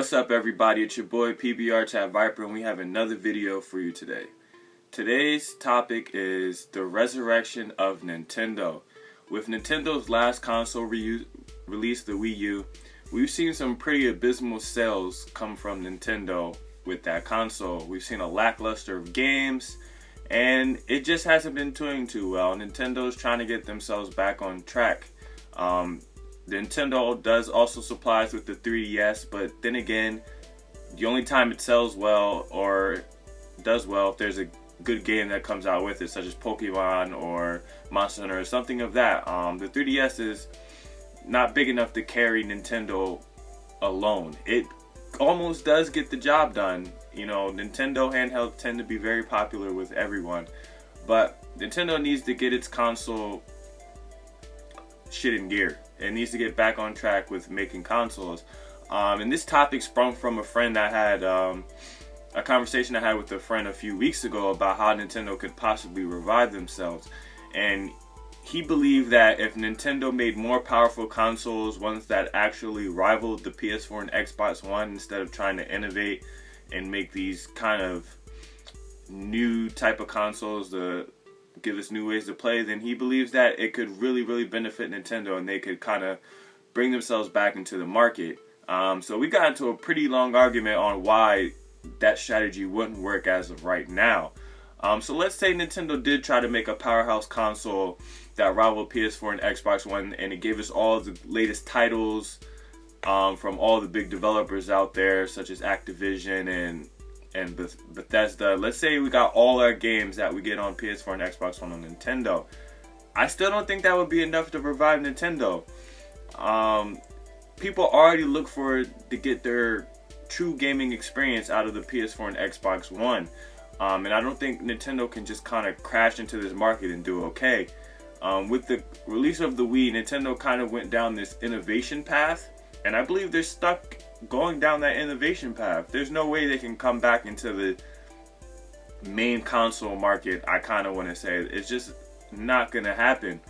What's up, everybody? It's your boy PBR Chat Viper, and we have another video for you today. Today's topic is the resurrection of Nintendo. With Nintendo's last console release, the Wii U, we've seen some pretty abysmal sales come from Nintendo with that console. We've seen a lackluster of games, and it just hasn't been doing too well. Nintendo's trying to get themselves back on track. Nintendo does also supplies with the 3DS, but then again, the only time it sells well or does well if there's a good game that comes out with it, such as Pokemon or Monster Hunter or something of that. The 3DS is not big enough to carry Nintendo alone. It almost does get the job done. You know, Nintendo handhelds tend to be very popular with everyone, but Nintendo needs to get its console shit in gear. It needs to get back on track with making consoles. And this topic sprung from a friend I had, a conversation I had with a friend a few weeks ago about how Nintendo could possibly revive themselves. And he believed that if Nintendo made more powerful consoles, ones that actually rivaled the PS4 and Xbox One, instead of trying to innovate and make these kind of new type of consoles to give us new ways to play, then he believes that it could really benefit Nintendo and they could kind of bring themselves back into the market. So we got into a pretty long argument on why that strategy wouldn't work as of right now. So let's say Nintendo did try to make a powerhouse console that rivaled PS4 and Xbox One, and it gave us all the latest titles from all the big developers out there, such as Activision and Bethesda. Let's say we got all our games that we get on PS4 and Xbox One on Nintendo. I still don't think that would be enough to revive Nintendo. People already look for to get their true gaming experience out of the PS4 and Xbox One. And I don't think Nintendo can just kind of crash into this market and do okay. With the release of the Wii, Nintendo kind of went down this innovation path, and I believe they're stuck going down that innovation path. There's no way they can come back into the main console market. I kind of want to say it's just not going to happen.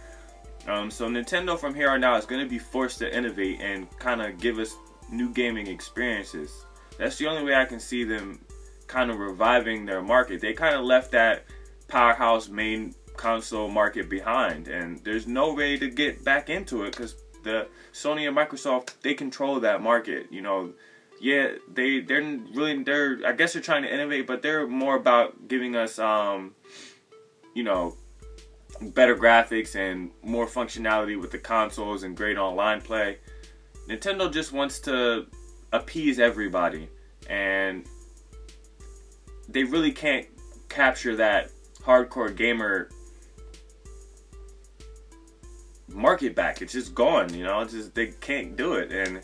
So Nintendo from here on out is going to be forced to innovate and kind of give us new gaming experiences. That's the only way I can see them kind of reviving their market. They kind of left that powerhouse main console market behind, and there's no way to get back into it because the Sony and Microsoft, they control that market. You know, yeah, they're I guess they're trying to innovate, but they're more about giving us you know, better graphics and more functionality with the consoles and great online play. Nintendo just wants to appease everybody, and they really can't capture that hardcore gamer market back. It's just gone, you know. It's just, they can't do it, and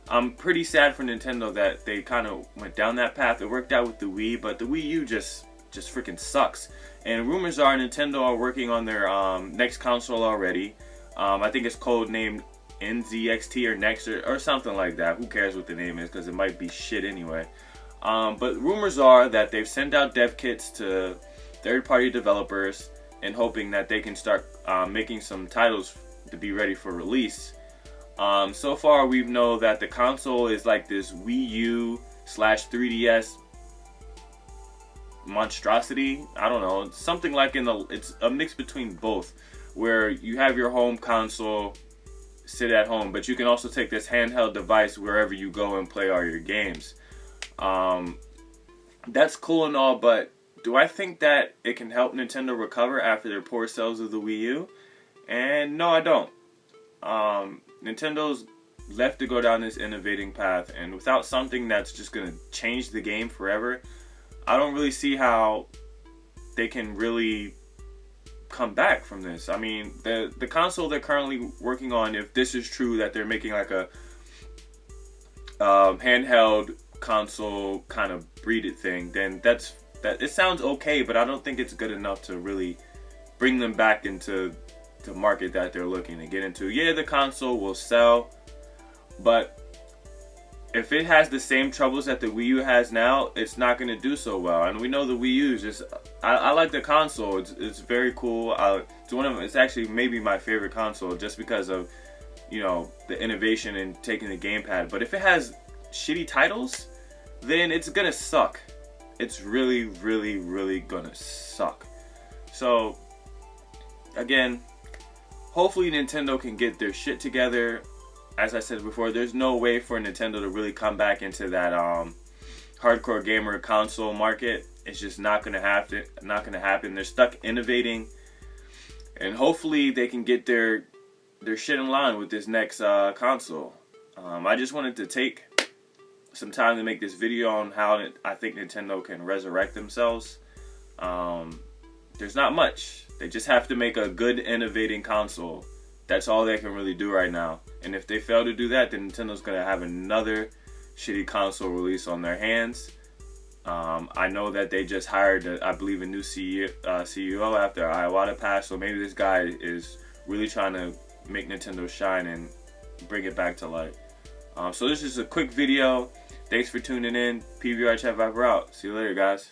I'm pretty sad for Nintendo that they kind of went down that path. It worked out with the Wii, but the Wii U just freaking sucks. And rumors are Nintendo are working on their next console already. I think it's codenamed NZXT or Next or something like that. Who cares what the name is, because it might be shit anyway. But rumors are that they've sent out dev kits to third-party developers and hoping that they can start making some titles to be ready for release. So far, we know that the console is like this Wii U / 3DS monstrosity. I don't know. It's something like it's a mix between both, where you have your home console, sit at home, but you can also take this handheld device wherever you go and play all your games. That's cool and all, but do I think that it can help Nintendo recover after their poor sales of the Wii U? And no, I don't. Nintendo's left to go down this innovating path, and without something that's just going to change the game forever, I don't really see how they can really come back from this. I mean, the console they're currently working on, if this is true that they're making like a handheld console kind of breeded thing, then that it sounds okay, but I don't think it's good enough to really bring them back into the market that they're looking to get into. Yeah, the console will sell, but if it has the same troubles that the Wii U has now, it's not going to do so well. And we know the Wii U is just, I like the console. It's very cool. It's actually maybe my favorite console just because of, you know, the innovation and taking the gamepad. But if it has shitty titles, then it's gonna suck. It's really, really, really gonna suck. So, again, hopefully Nintendo can get their shit together. As I said before, there's no way for Nintendo to really come back into that hardcore gamer console market. It's just not gonna happen. Not gonna happen. They're stuck innovating, and hopefully they can get their shit in line with this next console. I just wanted to take some time to make this video on how I think Nintendo can resurrect themselves. There's not much. They just have to make a good, innovating console. That's all they can really do right now. And if they fail to do that, then Nintendo's going to have another shitty console release on their hands. I know that they just hired, I believe, a new CEO after Iwata passed. So maybe this guy is really trying to make Nintendo shine and bring it back to life. So this is a quick video. Thanks for tuning in. PBR Chat Viper out. See you later, guys.